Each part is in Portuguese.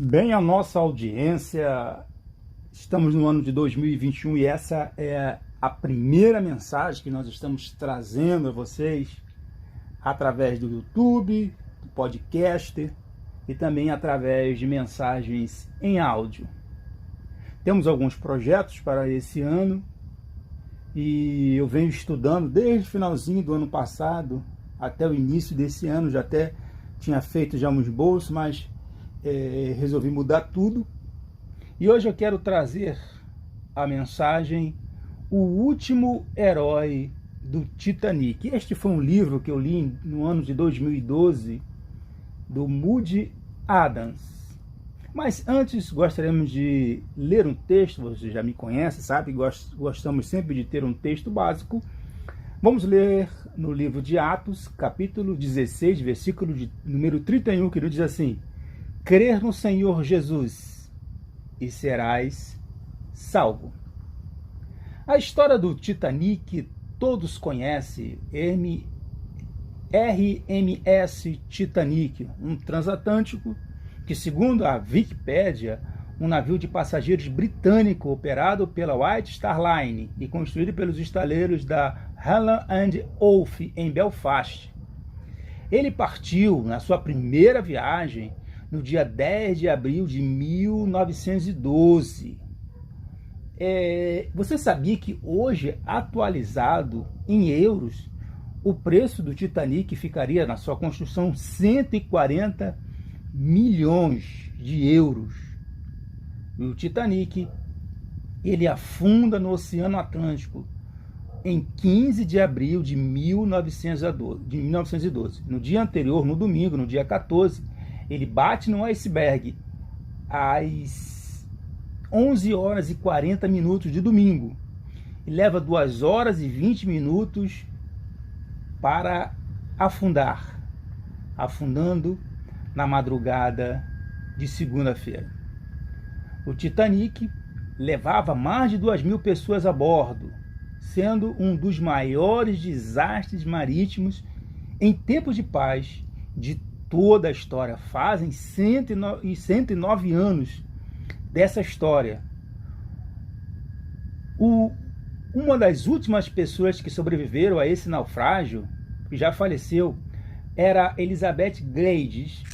Bem, a nossa audiência, estamos no ano de 2021 e essa é a primeira mensagem que nós estamos trazendo a vocês através do YouTube, do podcast e também através de mensagens em áudio. Temos alguns projetos para esse ano e eu venho estudando desde o finalzinho do ano passado até o início desse ano, já até tinha feito já um esboço, mas resolvi mudar tudo. E hoje eu quero trazer a mensagem O Último Herói do Titanic. Este foi um livro que eu li no ano de 2012, do Moody Adams. Mas antes gostaríamos de ler um texto, você já me conhece, sabe? Gostamos sempre de ter um texto básico. Vamos ler no livro de Atos, capítulo 16, versículo de número 31, que diz assim: crer no Senhor Jesus e serás salvo. A história do Titanic todos conhecem. RMS Titanic, um transatlântico que, segundo a Wikipédia, um navio de passageiros britânico operado pela White Star Line e construído pelos estaleiros da Hallam and Wolff em Belfast. Ele partiu na sua primeira viagem no dia 10 de abril de 1912. Você sabia que hoje, atualizado em euros, o preço do Titanic ficaria na sua construção 140 milhões de euros. E o Titanic, ele afunda no Oceano Atlântico em 15 de abril de 1912. No dia anterior, no domingo, no dia 14, ele bate no iceberg às 11 horas e 40 minutos de domingo e leva 2 horas e 20 minutos para afundar, afundando na madrugada de segunda-feira. O Titanic levava mais de 2.000 pessoas a bordo, sendo um dos maiores desastres marítimos em tempos de paz de toda a história. Fazem 109 anos dessa história. Uma das últimas pessoas que sobreviveram a esse naufrágio, que já faleceu, era Elizabeth Glades.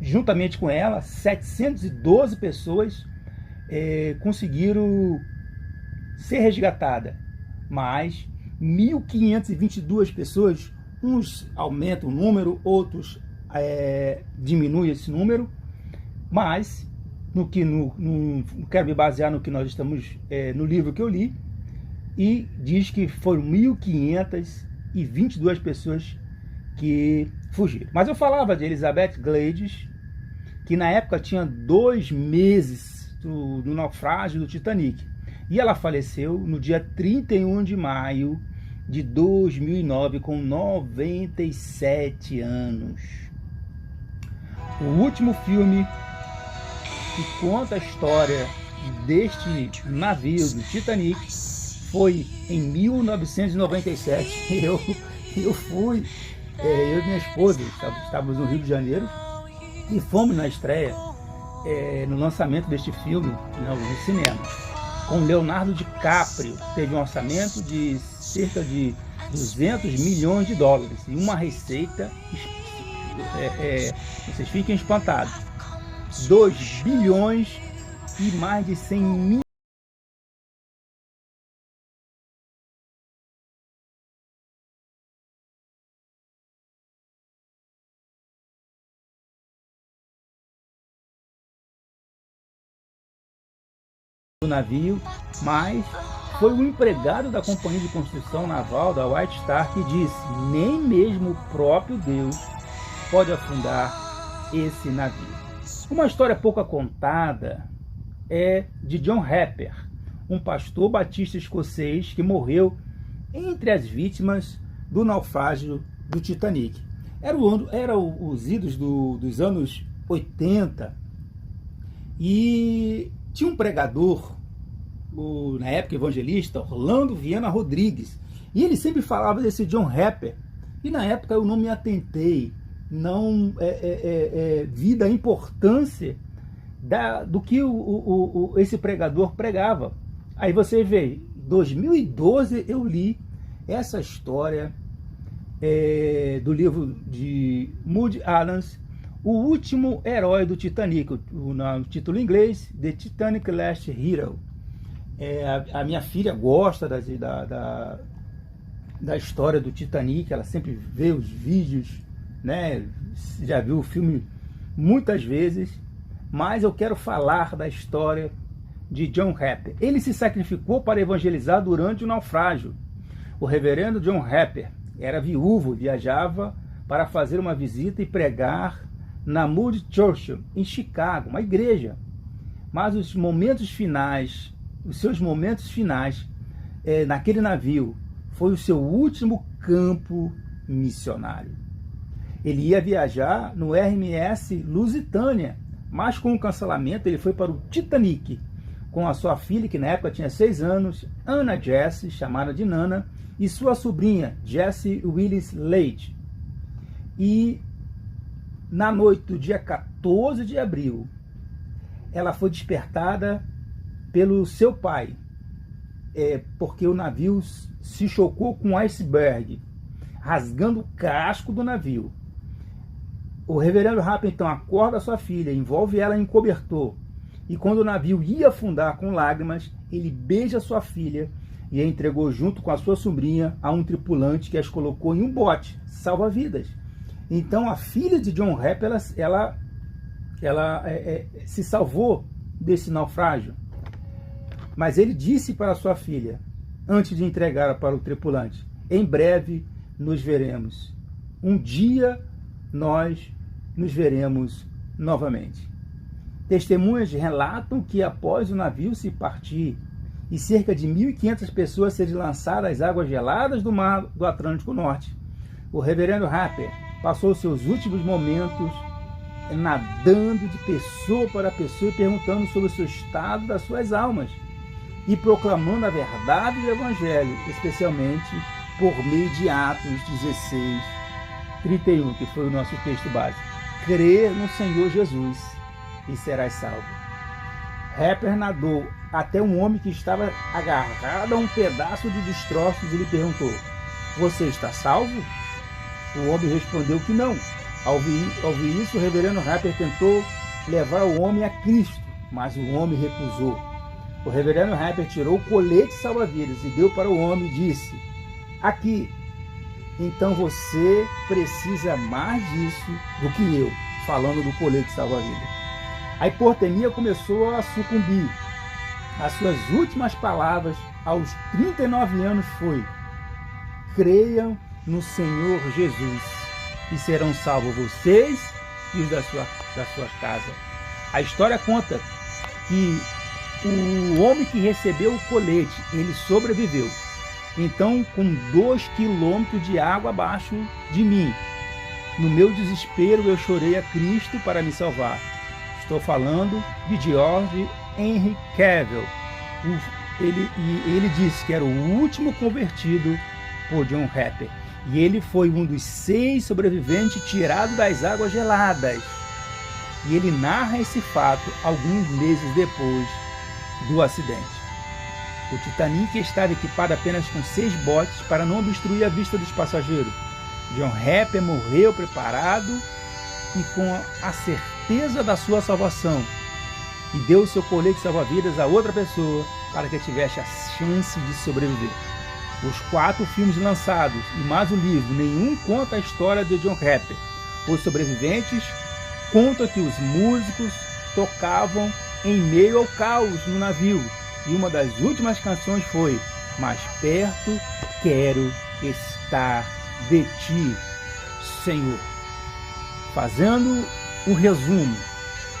Juntamente com ela, 712 pessoas conseguiram ser resgatadas, mas 1.522 pessoas, uns aumentam o número, outros diminuem esse número, mas não quero me basear no que nós estamos no livro que eu li, e diz que foram 1.522 pessoas que fugiram. Mas eu falava de Elizabeth Glades, que na época tinha 2 meses do naufrágio do Titanic, e ela faleceu no dia 31 de maio de 2009 com 97 anos. O último filme que conta a história deste navio, do Titanic, foi em 1997. Eu fui, eu e minha esposa, estávamos no Rio de Janeiro e fomos na estreia, no lançamento deste filme no cinema, com Leonardo DiCaprio. Teve um orçamento de cerca de 200 milhões de dólares e uma receita, vocês fiquem espantados, 2 bilhões e mais de 100 milhões do navio, mas foi o empregado da companhia de construção naval da White Star que disse: nem mesmo o próprio Deus pode afundar esse navio. Uma história pouco contada é de John Harper, um pastor batista escocês que morreu entre as vítimas do naufrágio do Titanic. Era os idos dos anos 80 e tinha um pregador, na época evangelista, Orlando Viana Rodrigues, e ele sempre falava desse John Harper, e na época eu não me atentei não via a importância do que esse pregador pregava. Aí você vê, em 2012 eu li essa história do livro de Woody Allen, O Último Herói do Titanic, no título em inglês, The Titanic Last Hero. A minha filha gosta da história do Titanic, ela sempre vê os vídeos, né? Já viu o filme muitas vezes, mas eu quero falar da história de John Harper. Ele se sacrificou para evangelizar durante o naufrágio. O reverendo John Harper era viúvo, viajava para fazer uma visita e pregar na Moody Church, em Chicago, uma igreja. Mas os seus momentos finais, naquele navio, foi o seu último campo missionário. Ele ia viajar no RMS Lusitânia, mas com o cancelamento ele foi para o Titanic, com a sua filha, que na época tinha 6 anos, Anna Jessie, chamada de Nana, e sua sobrinha, Jessie Willis Leite. E na noite do dia 14 de abril, ela foi despertada pelo seu pai, porque o navio se chocou com um iceberg, rasgando o casco do navio. O reverendo Harper então acorda a sua filha, envolve ela em cobertor, e quando o navio ia afundar com lágrimas, ele beija sua filha e a entregou junto com a sua sobrinha a um tripulante que as colocou em um bote salva-vidas. Então a filha de John Harper, ela se salvou desse naufrágio. Mas ele disse para sua filha, antes de entregá-la para o tripulante: em breve nos veremos. Um dia nós nos veremos novamente. Testemunhas relatam que após o navio se partir e cerca de 1.500 pessoas serem lançadas às águas geladas do mar do Atlântico Norte, o reverendo Harper passou seus últimos momentos nadando de pessoa para pessoa e perguntando sobre o seu estado das suas almas e proclamando a verdade do Evangelho, especialmente por meio de Atos 16:31, que foi o nosso texto básico. Crer no Senhor Jesus e serás salvo. Harper nadou até um homem que estava agarrado a um pedaço de destroços e lhe perguntou: você está salvo? O homem respondeu que não. Ao ouvir isso, o reverendo Harper tentou levar o homem a Cristo, mas o homem recusou. O reverendo Harper tirou o colete salva-vidas e deu para o homem e disse: aqui, então você precisa mais disso do que eu, falando do colete salva-vidas. A hipotermia começou a sucumbir. As suas últimas palavras, aos 39 anos, foi: creiam no Senhor Jesus e serão salvos vocês e os das suas casas. A história conta que o homem que recebeu o colete, ele sobreviveu. Então, com 2 quilômetros de água abaixo de mim, no meu desespero, eu chorei a Cristo para me salvar. Estou falando de George Henry Cavill. Ele disse que era o último convertido por John Harper. E ele foi um dos 6 sobreviventes tirados das águas geladas. E ele narra esse fato alguns meses depois do acidente. O Titanic estava equipado apenas com 6 botes para não obstruir a vista dos passageiros. John Harper morreu preparado e com a certeza da sua salvação, e deu o seu colete salva-vidas a outra pessoa para que tivesse a chance de sobreviver. Os 4 filmes lançados e mais o livro, nenhum conta a história de John Harper. Os sobreviventes contam que os músicos tocavam em meio ao caos no navio, e uma das últimas canções foi: mais perto quero estar de ti, Senhor. Fazendo um resumo,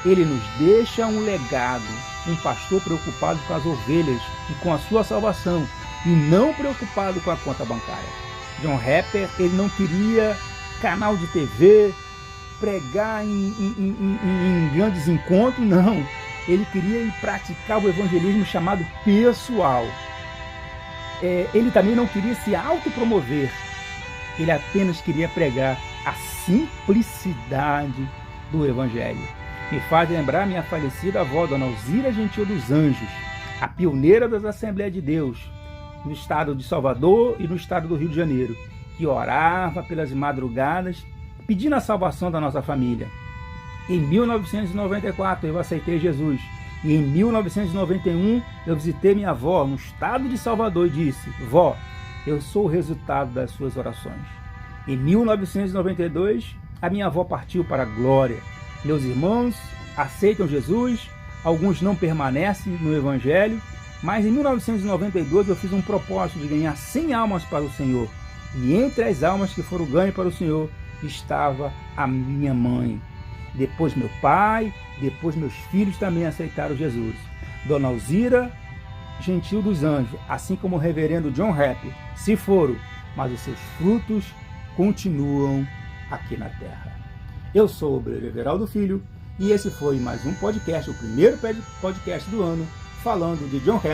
ele nos deixa um legado, um pastor preocupado com as ovelhas e com a sua salvação, e não preocupado com a conta bancária. John Harper, ele não queria canal de TV, pregar em grandes encontros, não. Ele queria ir praticar o evangelismo chamado pessoal. Ele também não queria se autopromover. Ele apenas queria pregar a simplicidade do Evangelho. Me faz lembrar minha falecida avó, Dona Alzira Gentil dos Anjos, a pioneira das Assembleias de Deus, no estado de Salvador e no estado do Rio de Janeiro, que orava pelas madrugadas, pedindo a salvação da nossa família. Em 1994 eu aceitei Jesus, e em 1991 eu visitei minha avó no estado de Salvador e disse: vó, eu sou o resultado das suas orações. Em 1992 a minha avó partiu para a glória. Meus irmãos aceitam Jesus, alguns não permanecem no Evangelho, mas em 1992 eu fiz um propósito de ganhar 100 almas para o Senhor. E entre as almas que foram ganhas para o Senhor estava a minha mãe. Depois meu pai, depois meus filhos também aceitaram Jesus. Dona Alzira Gentil dos Anjos, assim como o reverendo John Rapp, se foram, mas os seus frutos continuam aqui na terra. Eu sou o obreiro Everaldo Filho e esse foi mais um podcast, o primeiro podcast do ano, falando de John Rapp.